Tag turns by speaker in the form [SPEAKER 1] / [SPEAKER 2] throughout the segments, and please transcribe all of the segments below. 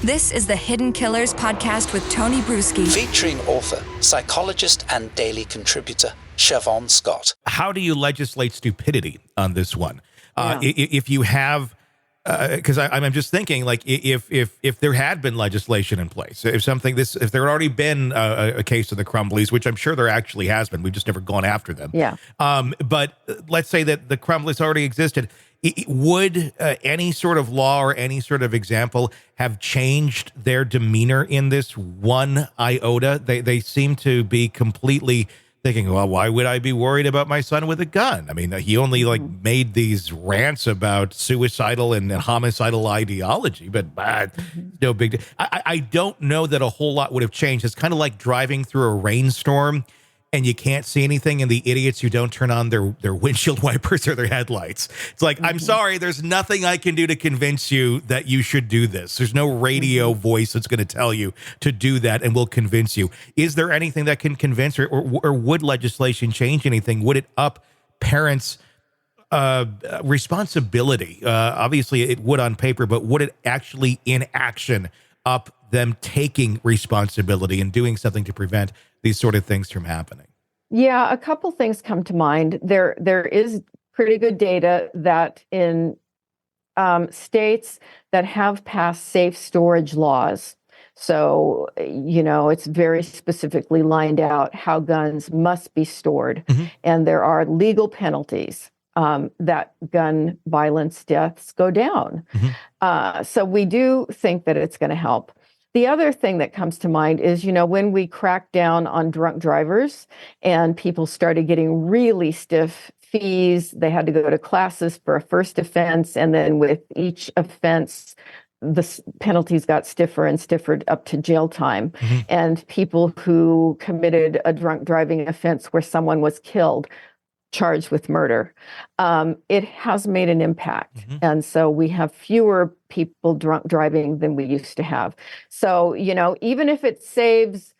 [SPEAKER 1] This is the Hidden Killers podcast with Tony Brueski.
[SPEAKER 2] Featuring author, psychologist, and daily contributor, Shavaun Scott.
[SPEAKER 3] How do you legislate stupidity on this one? If you have, because I'm just thinking, like, if there had been legislation in place, if there had already been a case of the Crumbleys, which I'm sure there actually has been, we've just never gone after them.
[SPEAKER 4] Yeah.
[SPEAKER 3] But let's say that the Crumbleys already existed. Would any sort of law or any sort of example have changed their demeanor in this one iota? They seem to be completely thinking, well, why would I be worried about my son with a gun? I mean, he only made these rants about suicidal and homicidal ideology, but no big deal. I don't know that a whole lot would have changed. It's kind of like driving through a rainstorm and you can't see anything, and the idiots who don't turn on their windshield wipers or their headlights. It's like, I'm sorry, there's nothing I can do to convince you that you should do this. There's no radio voice that's going to tell you to do that and will convince you. Is there anything that can convince, or would legislation change anything? Would it up parents' responsibility? Obviously, it would on paper, but would it actually in action up them taking responsibility and doing something to prevent these sort of things from happening?
[SPEAKER 4] Yeah, a couple things come to mind. There is pretty good data that in states that have passed safe storage laws, so, it's very specifically lined out how guns must be stored. And there are legal penalties that gun violence deaths go down. So we do think that it's going to help. The other thing that comes to mind is, when we cracked down on drunk drivers and people started getting really stiff fees, they had to go to classes for a first offense. And then with each offense, the penalties got stiffer and stiffer up to jail time. And people who committed a drunk driving offense where someone was killed, charged with murder, it has made an impact. And so we have fewer people drunk driving than we used to have. So, even if it saves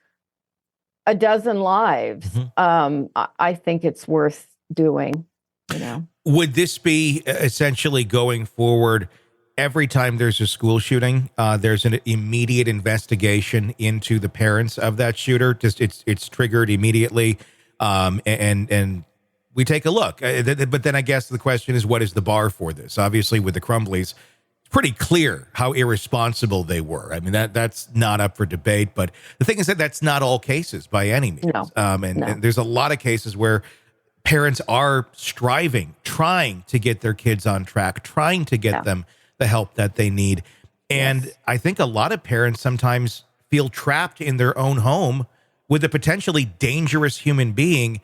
[SPEAKER 4] a dozen lives, I think it's worth doing,
[SPEAKER 3] Would this be essentially going forward? Every time there's a school shooting, there's an immediate investigation into the parents of that shooter. Just it's triggered immediately, and we take a look. But then I guess the question is, what is the bar for this? Obviously, with the Crumbleys, it's pretty clear how irresponsible they were. I mean, that's not up for debate. But the thing is that that's not all cases by any means.
[SPEAKER 4] No.
[SPEAKER 3] And there's a lot of cases where parents are trying to get their kids on track, trying to get them the help that they need. And I think a lot of parents sometimes feel trapped in their own home with a potentially dangerous human being,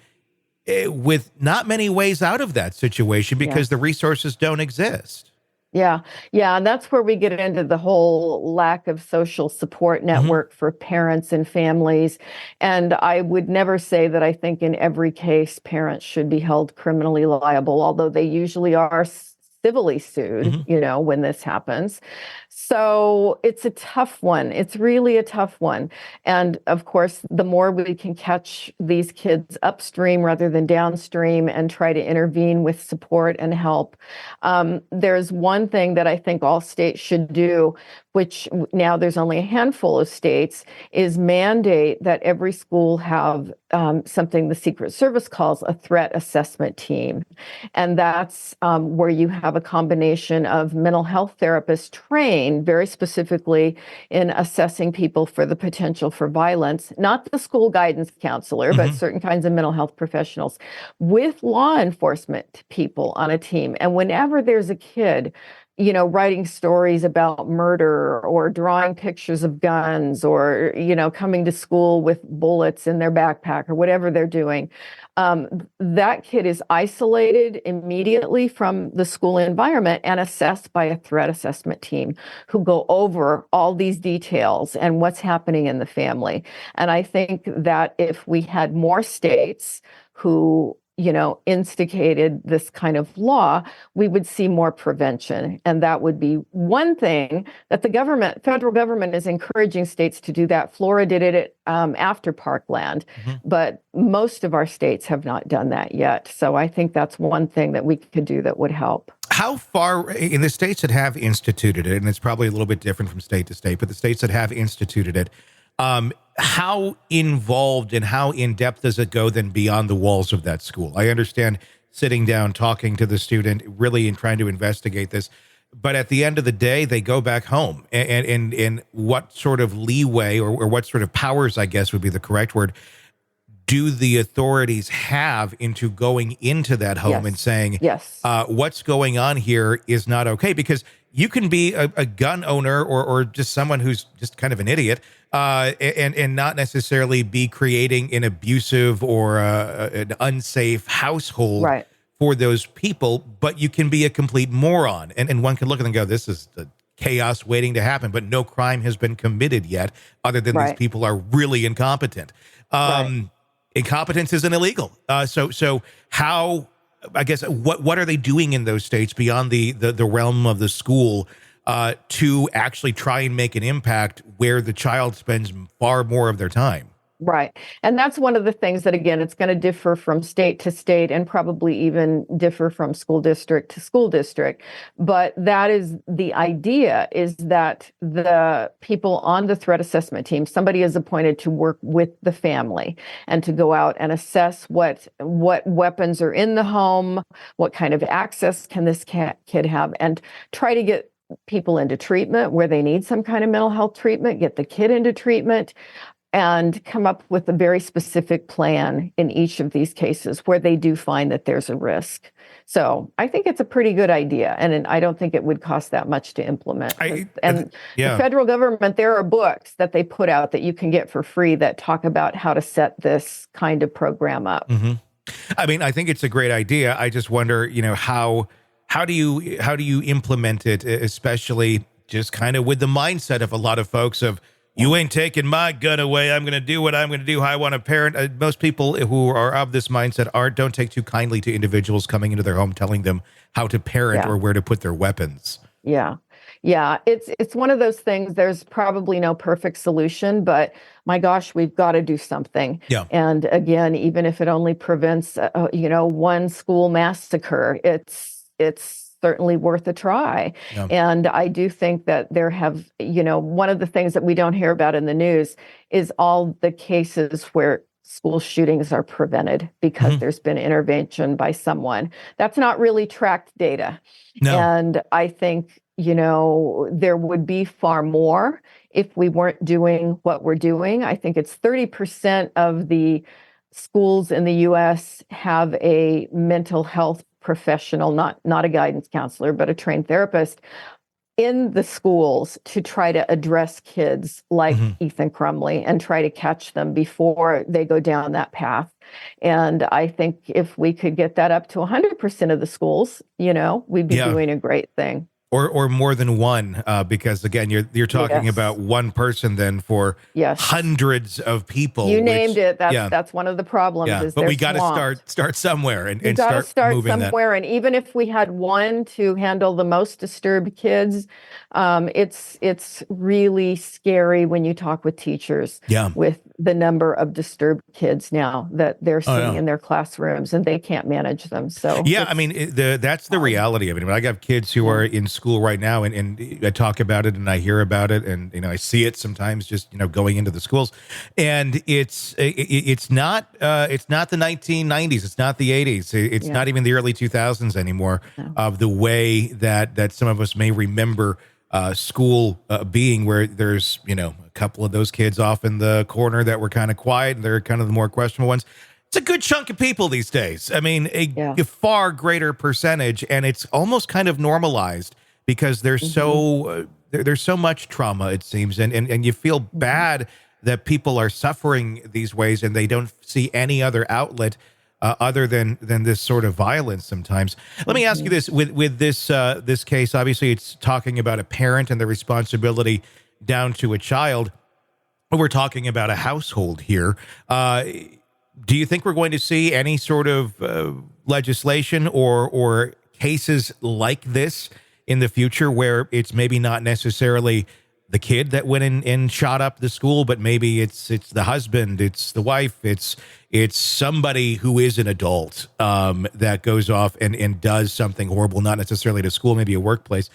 [SPEAKER 3] with not many ways out of that situation because the resources don't exist.
[SPEAKER 4] Yeah. And that's where we get into the whole lack of social support network for parents and families. And I would never say that I think in every case parents should be held criminally liable, although they usually are civilly sued, when this happens. So it's a tough one. It's really a tough one. And of course, the more we can catch these kids upstream rather than downstream and try to intervene with support and help. There's one thing that I think all states should do, which now there's only a handful of states, is mandate that every school have something the Secret Service calls a threat assessment team. And that's where you have a combination of mental health therapists trained very specifically in assessing people for the potential for violence, not the school guidance counselor, but certain kinds of mental health professionals, with law enforcement people on a team. And whenever there's a kid writing stories about murder or drawing pictures of guns or, coming to school with bullets in their backpack or whatever they're doing, that kid is isolated immediately from the school environment and assessed by a threat assessment team who go over all these details and what's happening in the family. And I think that if we had more states who instigated this kind of law, we would see more prevention. And that would be one thing that the federal government is encouraging states to do that. Florida did it after Parkland, but most of our states have not done that yet. So I think that's one thing that we could do that would help.
[SPEAKER 3] How far in the states that have instituted it, and it's probably a little bit different from state to state, but the states that have instituted it, how involved and how in depth does it go then beyond the walls of that school? I understand sitting down, talking to the student, really and trying to investigate this. But at the end of the day, they go back home. And what sort of leeway or what sort of powers, I guess would be the correct word, do the authorities have into going into that home and saying, what's going on here is not okay? Because you can be a gun owner or just someone who's just kind of an idiot and not necessarily be creating an abusive or an unsafe household for those people, but you can be a complete moron. And one can look at them and go, this is the chaos waiting to happen, but no crime has been committed yet other than these people are really incompetent. Incompetence isn't illegal. So how, I guess, what are they doing in those states beyond the realm of the school to actually try and make an impact where the child spends far more of their time?
[SPEAKER 4] Right. And that's one of the things that, again, it's going to differ from state to state and probably even differ from school district to school district. But that is the idea, is that the people on the threat assessment team, somebody is appointed to work with the family and to go out and assess what weapons are in the home, what kind of access can this kid have, and try to get people into treatment where they need some kind of mental health treatment, get the kid into treatment, and come up with a very specific plan in each of these cases where they do find that there's a risk. So I think it's a pretty good idea, and I don't think it would cost that much to implement. The federal government, there are books that they put out that you can get for free that talk about how to set this kind of program up.
[SPEAKER 3] Mm-hmm. I mean, I think it's a great idea. I just wonder, how do you implement it, especially just kind of with the mindset of a lot of folks of, you ain't taking my gun away. I'm going to do what I'm going to do, how I want to parent. Most people who are of this mindset don't take too kindly to individuals coming into their home telling them how to parent or where to put their weapons. Yeah.
[SPEAKER 4] It's one of those things. There's probably no perfect solution, but my gosh, we've got to do something. Yeah. And again, even if it only prevents, one school massacre, it's certainly worth a try. Yeah. And I do think that there have, one of the things that we don't hear about in the news is all the cases where school shootings are prevented because there's been intervention by someone. That's not really tracked data. No. And I think, there would be far more if we weren't doing what we're doing. I think it's 30% of the schools in the U.S. have a mental health professional, not a guidance counselor, but a trained therapist in the schools to try to address kids like Ethan Crumbley and try to catch them before they go down that path. And I think if we could get that up to 100% of the schools, we'd be doing a great thing.
[SPEAKER 3] Or more than one, because again, you're talking about one person then for hundreds of people.
[SPEAKER 4] You named it. That's one of the problems.
[SPEAKER 3] But we got to start somewhere and start moving somewhere.
[SPEAKER 4] And even if we had one to handle the most disturbed kids, it's really scary when you talk with teachers with the number of disturbed kids now that they're seeing in their classrooms, and they can't manage them. So
[SPEAKER 3] that's the reality of it. I mean, I got kids who are in school right now, and I talk about it and I hear about it, and I see it sometimes just going into the schools, and it's not the 1990s, it's not the 80s, it's not even the early 2000s anymore of the way that some of us may remember school being, where there's a couple of those kids off in the corner that were kind of quiet, and they're kind of the more questionable ones. It's a good chunk of people these days. I mean, a far greater percentage, and it's almost kind of normalized because there's so much trauma, it seems, and you feel bad that people are suffering these ways and they don't see any other outlet other than this sort of violence sometimes. Let me ask you this, with this case, obviously it's talking about a parent and the responsibility down to a child. We're talking about a household here. Do you think we're going to see any sort of legislation or cases like this in the future where it's maybe not necessarily the kid that went in and shot up the school, but maybe it's the husband, it's the wife, it's somebody who is an adult that goes off and does something horrible, not necessarily at a school, maybe a workplace,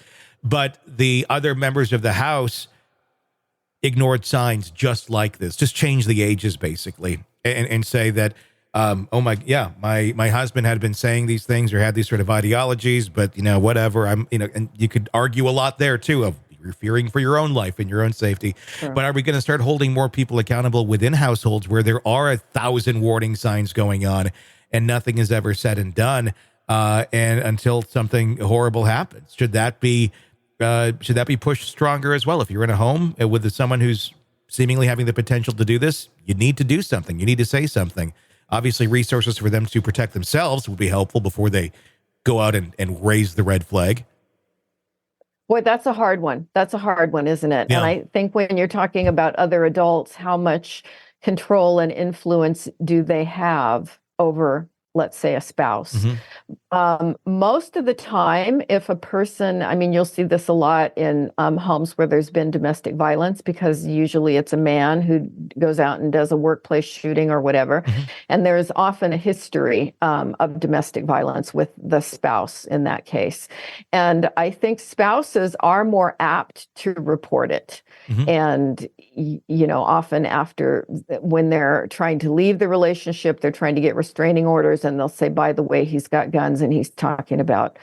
[SPEAKER 3] but the other members of the house ignored signs just like this. Just change the ages, basically, and say that, my husband had been saying these things or had these sort of ideologies, but, whatever. And you could argue a lot there, too, of you're fearing for your own life and your own safety. Sure. But are we going to start holding more people accountable within households where there are 1,000 warning signs going on and nothing is ever said and done, and until something horrible happens? Should that be pushed stronger as well? If you're in a home with someone who's seemingly having the potential to do this, you need to do something. You need to say something. Obviously, resources for them to protect themselves would be helpful before they go out and raise the red flag.
[SPEAKER 4] Boy, that's a hard one. That's a hard one, isn't it?
[SPEAKER 3] Yeah.
[SPEAKER 4] And I think when you're talking about other adults, how much control and influence do they have over, let's say, a spouse?
[SPEAKER 3] Mm-hmm.
[SPEAKER 4] Most of the time, if a person, you'll see this a lot in homes where there's been domestic violence, because usually it's a man who goes out and does a workplace shooting or whatever. Mm-hmm. And there's often a history of domestic violence with the spouse in that case. And I think spouses are more apt to report it. Mm-hmm. And, often after, when they're trying to leave the relationship, they're trying to get restraining orders, and they'll say, by the way, he's got guns and he's talking about,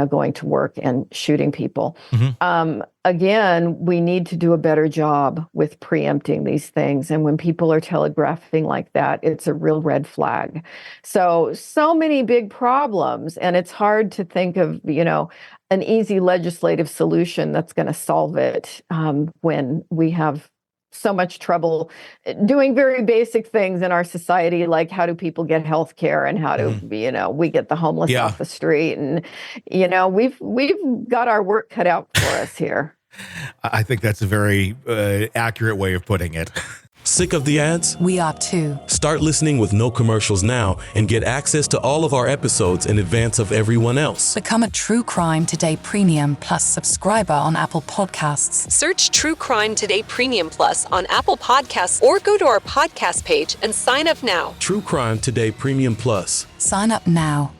[SPEAKER 4] going to work and shooting people. Mm-hmm. Again, we need to do a better job with preempting these things. And when people are telegraphing like that, it's a real red flag. So many big problems, and it's hard to think of, an easy legislative solution that's going to solve it when we have so much trouble doing very basic things in our society, like how do people get health care and how do, we get the homeless off the street. And, we've got our work cut out for us here.
[SPEAKER 3] I think that's a very accurate way of putting it.
[SPEAKER 5] Sick of the ads?
[SPEAKER 1] We are too.
[SPEAKER 5] Start listening with no commercials now and get access to all of our episodes in advance of everyone else.
[SPEAKER 1] Become a True Crime Today Premium Plus subscriber on Apple Podcasts.
[SPEAKER 6] Search True Crime Today Premium Plus on Apple Podcasts or go to our podcast page and sign up now.
[SPEAKER 5] True Crime Today Premium Plus.
[SPEAKER 1] Sign up now.